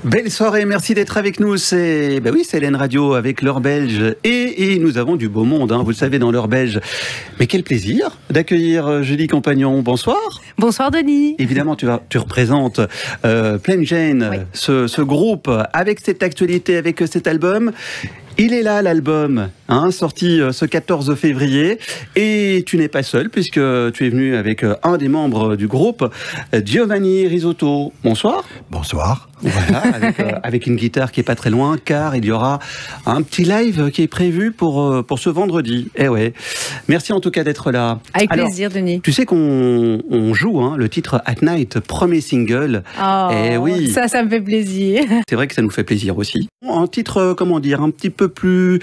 Belle soirée, merci d'être avec nous. C'est Hélène Radio avec l'heure belge et nous avons du beau monde, vous le savez, dans l'heure belge. Mais quel plaisir d'accueillir Julie Compagnon. Bonsoir. Bonsoir Denis. Évidemment, tu représentes Plain Jane, oui. ce groupe avec cette actualité, avec cet album. Il est là, l'album, sorti ce 14 février. Et tu n'es pas seul, puisque tu es venu avec un des membres du groupe, Giovanni Risotto. Bonsoir. Bonsoir. Voilà, avec une guitare qui est pas très loin, car il y aura un petit live qui est prévu pour ce vendredi. Eh ouais. Merci en tout cas d'être là. Avec plaisir, Denis. Tu sais qu'on joue le titre At Night, premier single. Oh, eh oui. Ça me fait plaisir. C'est vrai que ça nous fait plaisir aussi. Un titre, comment dire, un petit peu plus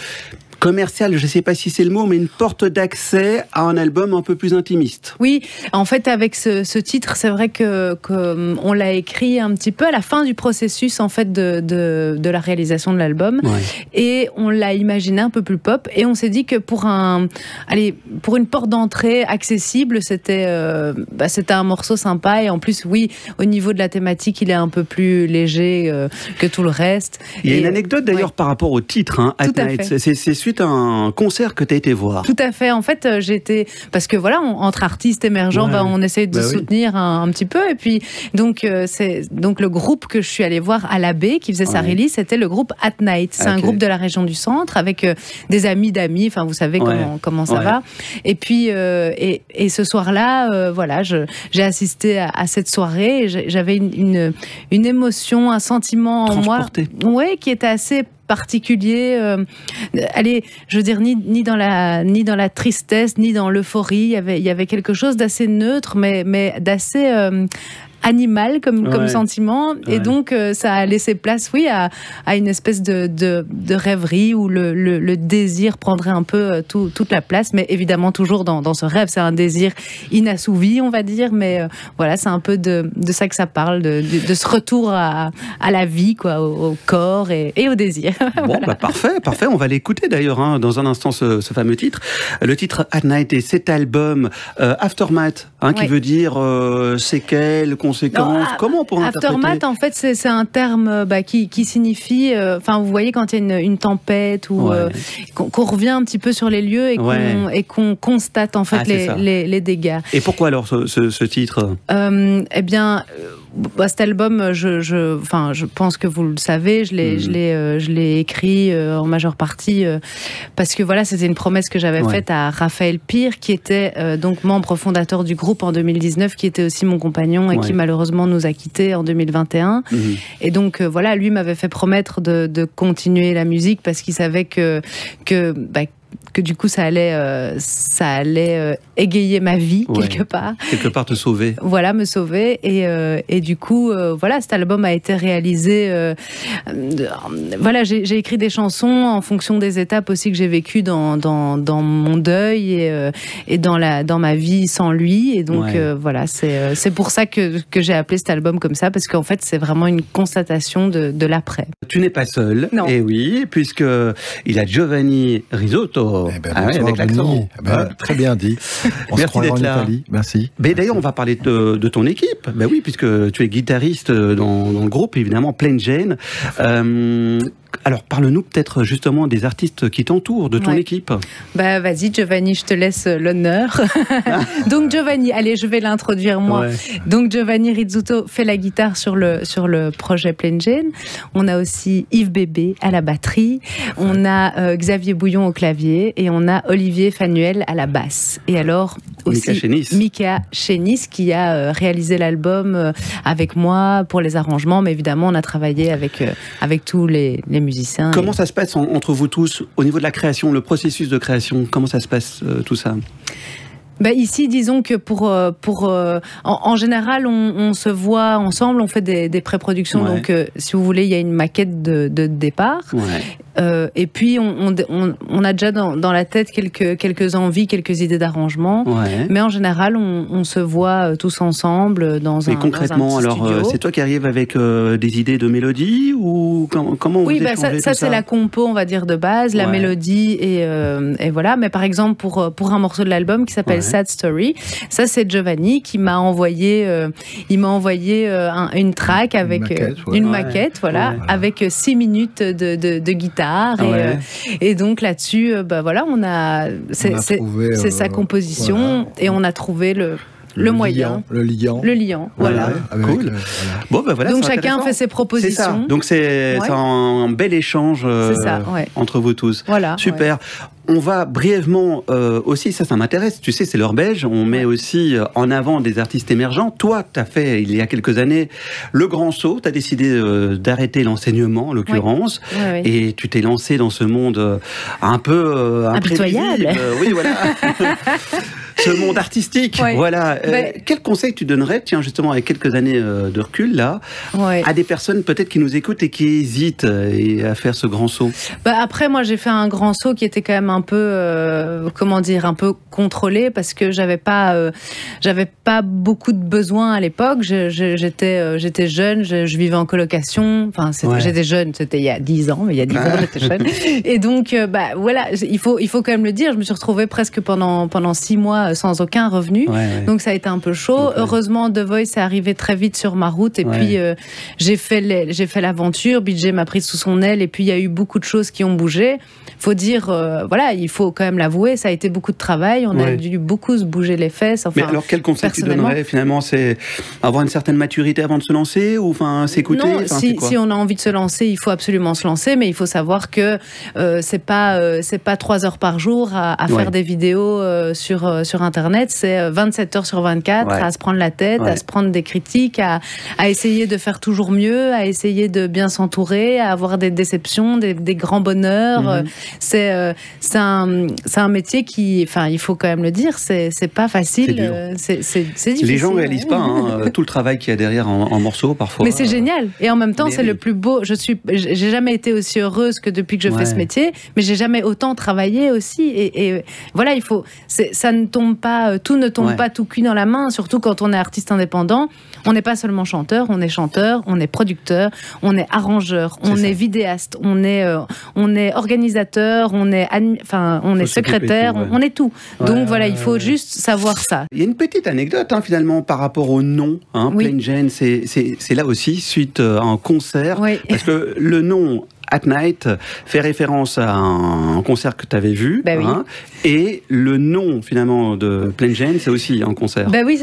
commercial, je ne sais pas si c'est le mot, mais une porte d'accès à un album un peu plus intimiste. Oui, en fait, avec ce titre, c'est vrai que on l'a écrit un petit peu à la fin du processus en fait de la réalisation de l'album, ouais. Et on l'a imaginé un peu plus pop, et on s'est dit que pour une porte d'entrée accessible, c'était un morceau sympa, et en plus, oui, au niveau de la thématique, il est un peu plus léger que tout le reste. Il y a une anecdote d'ailleurs par rapport au titre, At Night. C'est suite à un concert que tu as été voir. Tout à fait. En fait, parce que voilà, entre artistes émergents, ouais. On essaye de soutenir un petit peu. Et puis, donc le groupe que je suis allée voir à la baie, qui faisait sa release, c'était le groupe At Night. C'est un groupe de la région du centre, avec des amis d'amis. Enfin, vous savez comment ça va. Et puis, et ce soir-là, voilà, j'ai assisté à cette soirée. J'avais une émotion, un sentiment en moi, qui était assez particulier, je veux dire, ni dans la tristesse, ni dans l'euphorie. Il y avait quelque chose d'assez neutre, mais d'assez animal comme sentiment, et donc ça a laissé place, à une espèce de rêverie où le désir prendrait un peu toute la place, mais évidemment toujours dans ce rêve. C'est un désir inassouvi, on va dire, mais voilà, c'est un peu de ça que ça parle, de ce retour à la vie, au corps et au désir. Bon, voilà. Parfait, on va l'écouter d'ailleurs dans un instant, ce fameux titre, le titre At Night, et cet album Aftermath, qui veut dire séquelles, conséquences. Comment on pourrait interpréter ? Aftermath, en fait, c'est un terme qui signifie, vous voyez, quand il y a une tempête, ou qu'on revient un petit peu sur les lieux et qu'on constate en fait les dégâts. Et pourquoi alors ce titre ? Eh bien, cet album, je pense que vous le savez, je l'ai écrit en majeure partie parce que voilà, c'était une promesse que j'avais faite à Raphaël Pire, qui était donc membre fondateur du groupe en 2019, qui était aussi mon compagnon et qui malheureusement nous a quittés en 2021. Et donc voilà, lui m'avait fait promettre de continuer la musique, parce qu'il savait que du coup ça allait égayer ma vie quelque part. Quelque part te sauver. Voilà, me sauver. Et du coup, voilà, cet album a été réalisé. Voilà, j'ai écrit des chansons en fonction des étapes aussi que j'ai vécues dans mon deuil et dans ma vie sans lui. Et donc voilà, c'est pour ça que j'ai appelé cet album comme ça, parce qu'en fait c'est vraiment une constatation de l'après. Tu n'es pas seul. Non. Et oui, puisque il a Giovanni Risotto. Avec l'accent. Très bien dit. On se croira en Italie. Merci. Mais d'ailleurs, on va parler de ton équipe. Oui, puisque tu es guitariste dans le groupe, évidemment, Plain Jane. Alors, parle-nous peut-être justement des artistes qui t'entourent, de ton équipe. Vas-y, Giovanni, je te laisse l'honneur. Donc, Giovanni, allez, je vais l'introduire moi. Donc, Giovanni Rizzuto fait la guitare sur le projet Plain Jane. On a aussi Yves Bébé à la batterie. On a Xavier Bouillon au clavier. Et on a Olivier Fanuel à la basse. Et alors, aussi Mika Chénis, qui a réalisé l'album avec moi pour les arrangements. Mais évidemment, on a travaillé avec tous les musiciens. Comment ça se passe entre vous tous au niveau de la création, le processus de création? Comment ça se passe tout ça? Ici, disons que en général, on se voit ensemble, on fait des pré-productions. Donc, si vous voulez, il y a une maquette de départ. Et puis, on a déjà dans la tête quelques envies, quelques idées d'arrangement. Ouais. Mais en général, on se voit tous ensemble dans un concrètement, dans un petit alors, c'est toi qui arrives avec des idées de mélodie ou comment vous échangez ça c'est la compo, on va dire, de base, la mélodie et voilà. Mais par exemple, pour un morceau de l'album qui s'appelle Sad Story, ça c'est Giovanni qui m'a envoyé, une track avec une maquette, voilà, avec 6 minutes de guitare et donc là-dessus, voilà, c'est sa composition et on a trouvé le moyen. Le liant. Voilà. Cool. Bon, voilà, donc chacun fait ses propositions. C'est ça. Donc c'est un bel échange entre vous tous. Voilà. Super. On va brièvement aussi, ça m'intéresse, tu sais, c'est l'heure belge, on met aussi en avant des artistes émergents. Toi, tu as fait, il y a quelques années, le grand saut, tu as décidé d'arrêter l'enseignement, en l'occurrence, et tu t'es lancé dans ce monde un peu impitoyable. Oui, voilà. Ce monde artistique, voilà. Quel conseil tu donnerais, tiens, justement, avec quelques années de recul, là, à des personnes peut-être qui nous écoutent et qui hésitent à faire ce grand saut? Après, moi, j'ai fait un grand saut qui était quand même un peu, un peu contrôlé, parce que j'avais pas beaucoup de besoins à l'époque. J'étais jeune, je vivais en colocation. Enfin, j'étais jeune, c'était il y a 10 ans, mais il y a 10 ans, j'étais jeune. Et donc, voilà, il faut quand même le dire, je me suis retrouvée presque pendant 6 mois sans aucun revenu. Donc ça a été un peu chaud. Heureusement, The Voice est arrivé très vite sur ma route et puis j'ai fait l'aventure. BJ m'a pris sous son aile et puis il y a eu beaucoup de choses qui ont bougé. Faut dire, voilà, il faut quand même l'avouer, ça a été beaucoup de travail. On a dû beaucoup se bouger les fesses. Enfin, mais alors, quel conseil tu donnerais finalement? C'est avoir une certaine maturité avant de se lancer ou s'écouter? Non, si on a envie de se lancer, il faut absolument se lancer, mais il faut savoir que c'est pas 3 heures par jour à faire des vidéos sur Internet, c'est 27 heures sur 24 à se prendre la tête, à se prendre des critiques, à essayer de faire toujours mieux, à essayer de bien s'entourer, à avoir des déceptions, des grands bonheurs. C'est un métier qui, enfin, il faut quand même le dire, c'est pas facile, c'est difficile. Les gens ne réalisent pas tout le travail qu'il y a derrière en morceaux parfois. Mais c'est génial, et en même temps c'est le plus beau. J'ai jamais été aussi heureuse que depuis que je fais ce métier, mais j'ai jamais autant travaillé aussi, et voilà, ça ne tombe pas, tout ne tombe pas tout cuit dans la main, surtout quand on est artiste indépendant. On n'est pas seulement chanteur, on est producteur, on est arrangeur, on est vidéaste, on est organisateur, on est secrétaire, on est tout. Donc voilà, il faut juste savoir ça. Il y a une petite anecdote finalement par rapport au nom. Plain Jane, c'est là aussi suite à un concert, parce que le nom At Night fait référence à un concert que tu avais vu, et le nom finalement de Plain Jane, c'est aussi un concert. Oui,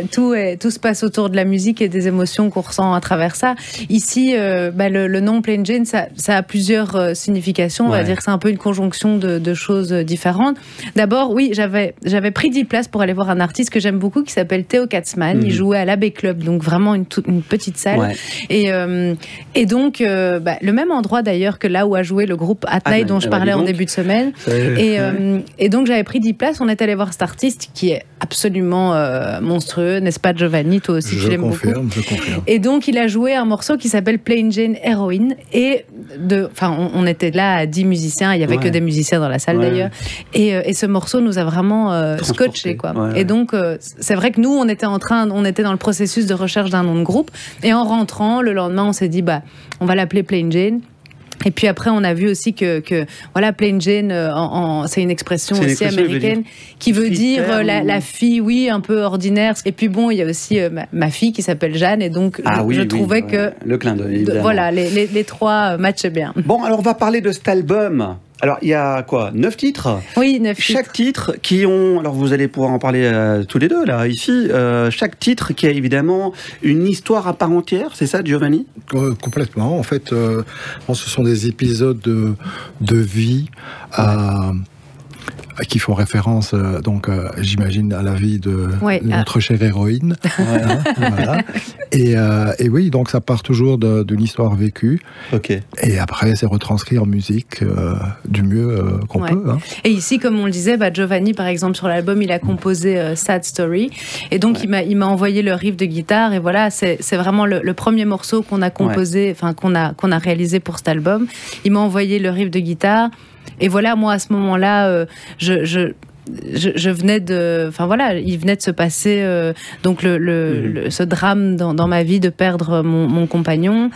tout se passe autour de la musique et des émotions qu'on ressent à travers ça. Ici, le nom Plain Jane, ça a plusieurs significations. On va dire que c'est un peu une conjonction de choses différentes. D'abord, oui, j'avais pris 10 places pour aller voir un artiste que j'aime beaucoup qui s'appelle Théo Katzmann. Il jouait à l'Abbey Club, donc vraiment une petite salle. Et donc, le même endroit d'ailleurs que là où a joué le groupe At Night dont je parlais en début de semaine. Et donc j'avais pris 10 places, on est allé voir cet artiste qui est absolument monstrueux, n'est-ce pas Giovanni? Toi aussi tu l'aimes beaucoup. Je confirme. Et donc il a joué un morceau qui s'appelle Plain Jane Heroine, et on était là à 10 musiciens, il n'y avait que des musiciens dans la salle d'ailleurs, et ce morceau nous a vraiment scotché quoi. Et donc c'est vrai que nous on était dans le processus de recherche d'un nom de groupe, et en rentrant le lendemain on s'est dit on va l'appeler Plain Jane. Et puis après, on a vu aussi que voilà, Plain Jane, c'est une expression aussi américaine qui veut dire la fille, oui, un peu ordinaire. Et puis bon, il y a aussi ma fille qui s'appelle Jeanne, et donc je trouvais que le clin d'œil, évidemment. Voilà, les trois matchaient bien. Bon, alors on va parler de cet album. Alors, il y a 9 titres? Oui, 9 titres. Chaque titre qui ont... Alors, vous allez pouvoir en parler tous les deux, là, ici. Chaque titre qui a évidemment une histoire à part entière, c'est ça, Giovanni? Complètement. En fait, ce sont des épisodes de vie qui font référence, donc, j'imagine, à la vie de notre chère héroïne. Voilà. Et oui, donc ça part toujours d'une histoire vécue. Et après, c'est retranscrit en musique du mieux qu'on peut. Hein. Et ici, comme on le disait, Giovanni, par exemple, sur l'album, il a composé Sad Story. Et donc, il m'a envoyé le riff de guitare. Et voilà, c'est vraiment le premier morceau qu'on a composé, enfin, qu'on a réalisé pour cet album. Il m'a envoyé le riff de guitare. Et voilà, moi, à ce moment-là, je venais de... Enfin voilà, il venait de se passer donc ce drame dans ma vie de perdre mon compagnon.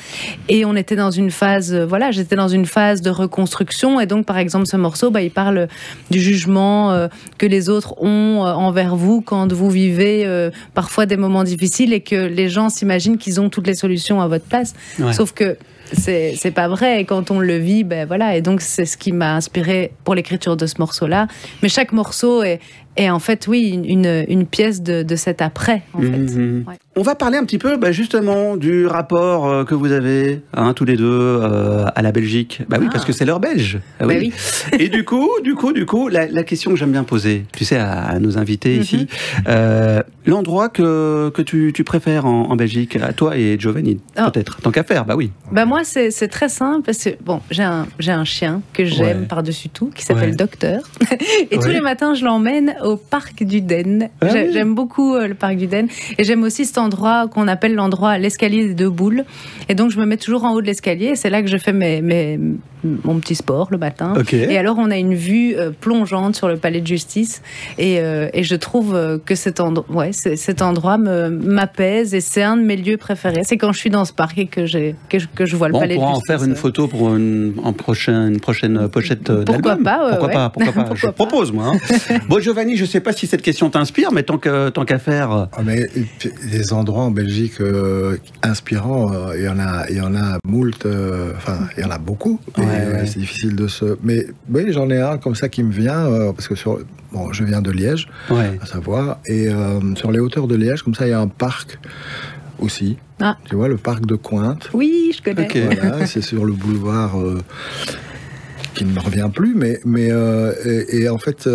Et on était dans une phase... j'étais dans une phase de reconstruction. Et donc, par exemple, ce morceau, il parle du jugement que les autres ont envers vous quand vous vivez parfois des moments difficiles et que les gens s'imaginent qu'ils ont toutes les solutions à votre place. Sauf que c'est pas vrai, et quand on le vit, et donc c'est ce qui m'a inspiré pour l'écriture de ce morceau-là. Mais chaque morceau est en fait, une pièce de cet après, en fait. On va parler un petit peu, justement, du rapport que vous avez, tous les deux, à la Belgique. Oui, parce que c'est l'heure belge. Oui. Et du coup, la question que j'aime bien poser, tu sais, à nos invités ici, l'endroit que tu préfères en Belgique, à toi et Giovanni, peut-être, tant qu'à faire, oui. Moi, c'est très simple, parce que, j'ai un chien que j'aime par-dessus tout, qui s'appelle Docteur. Et tous les matins, je l'emmène au parc du Den. J'aime beaucoup le parc du Den. Et j'aime aussi cet endroit qu'on appelle l'endroit l'escalier des deux boules. Et donc, je me mets toujours en haut de l'escalier. Et c'est là que je fais mon petit sport le matin. Et alors, on a une vue plongeante sur le palais de justice. Et je trouve que cet endroit m'appelle. Et c'est un de mes lieux préférés. C'est quand je suis dans ce parc et que je vois le palais de justice. On pourra en faire une photo pour une prochaine pochette d'album. Pourquoi pas. Je propose, moi. Bon, Giovanni, je ne sais pas si cette question t'inspire, mais tant qu'à faire... Mais les endroits en Belgique inspirants, il y en a moult, il y en a beaucoup. C'est difficile de se... Mais oui, j'en ai un comme ça qui me vient, parce que je viens de Liège, à savoir, et sur les hauteurs de Liège, comme ça, il y a un parc aussi. Tu vois, le parc de Cointe. Oui, je connais. Voilà, c'est sur le boulevard... qui ne me revient plus, mais en fait,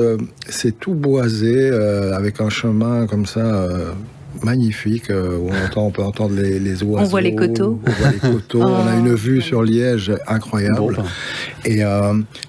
c'est tout boisé, avec un chemin comme ça, magnifique, où on peut entendre les oiseaux. On voit les coteaux. On a une vue sur Liège incroyable. Et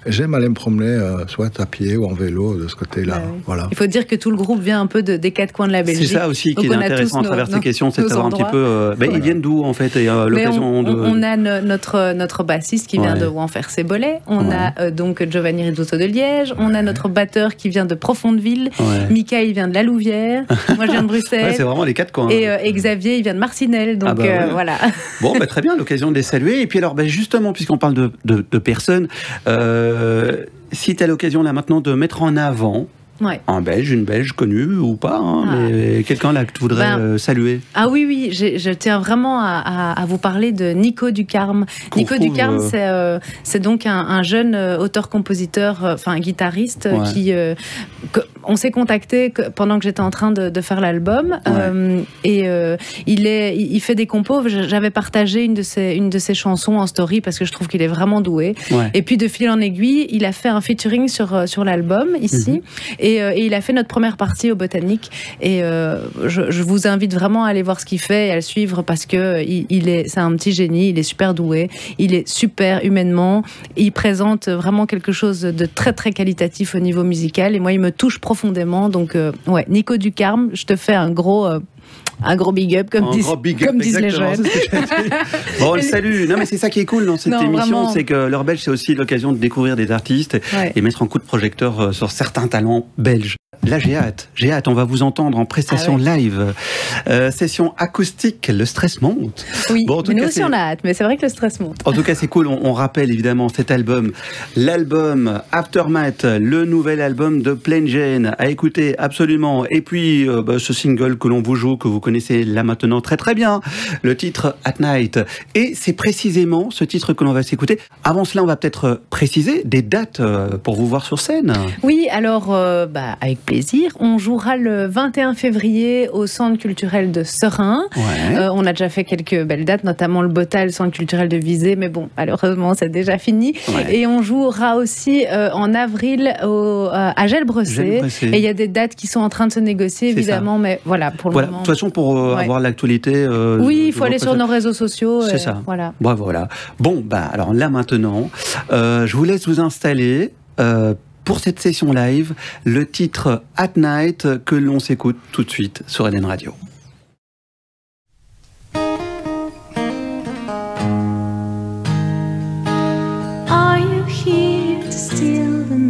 j'aime aller me promener, soit à pied ou en vélo, de ce côté-là. Voilà. Il faut dire que tout le groupe vient un peu des quatre coins de la Belgique. C'est ça aussi qui est intéressant à travers ces questions, c'est de savoir un petit peu... Ils viennent d'où, en fait, et l'occasion de... On a notre bassiste qui vient de Enfer-Sébollet. On a donc Giovanni Ridotto de Liège. On a notre batteur qui vient de Profondeville. Mika, il vient de La Louvière. Moi, je viens de Bruxelles. C'est vraiment les quatre coins. Et Xavier, il vient de Marcinelle. Donc, voilà. Bon, très bien, l'occasion de les saluer. Et puis alors, justement, puisqu'on parle de personnes, si tu as l'occasion là maintenant de mettre en avant un Belge, une Belge connue ou pas, mais quelqu'un là que tu voudrais saluer. Ah oui, je tiens vraiment à vous parler de Nico Ducarme. Nico Ducarme, c'est donc un jeune auteur-compositeur, guitariste, qui... on s'est contacté pendant que j'étais en train de faire l'album, et il fait des compos. J'avais partagé une de ses chansons en story parce que je trouve qu'il est vraiment doué. Et puis de fil en aiguille, il a fait un featuring sur l'album ici. Et il a fait notre première partie au Botanique. Et je vous invite vraiment à aller voir ce qu'il fait et à le suivre parce que c'est un petit génie, il est super doué, il est super humainement, il présente vraiment quelque chose de très très qualitatif au niveau musical. Et moi, il me touche profondément. Donc, Nico Ducarme, je te fais un gros big up, comme disent les jeunes. Bon, on le salue. Non, mais c'est ça qui est cool dans cette émission, c'est que l'heure belge, c'est aussi l'occasion de découvrir des artistes et mettre un coup de projecteur sur certains talents belges. Là, j'ai hâte. On va vous entendre en prestation live. Session acoustique, le stress monte. Oui, mais nous aussi on a hâte, mais c'est vrai que le stress monte. En tout cas, c'est cool. On rappelle évidemment cet album, l'album Aftermath, le nouvel album de Plain Jane, à écouter absolument. Et puis, ce single que l'on vous joue, que vous connaissez là maintenant très très bien, le titre At Night. Et c'est précisément ce titre que l'on va s'écouter. Avant cela, on va peut-être préciser des dates pour vous voir sur scène. Oui, alors, avec plaisir. plaisir. On jouera le 21 février au Centre culturel de Serein. On a déjà fait quelques belles dates, notamment le Botal, Centre culturel de Visé, mais bon, malheureusement, c'est déjà fini. Et on jouera aussi en avril à Gelbressé. Et il y a des dates qui sont en train de se négocier, évidemment, mais voilà, pour le moment. De toute façon, pour avoir l'actualité... oui, il faut aller sur nos réseaux sociaux. C'est ça. Voilà. Voilà. Bon, alors là maintenant, je vous laisse vous installer pour cette session live, le titre At Night que l'on s'écoute tout de suite sur Eden Radio. Are you here to steal the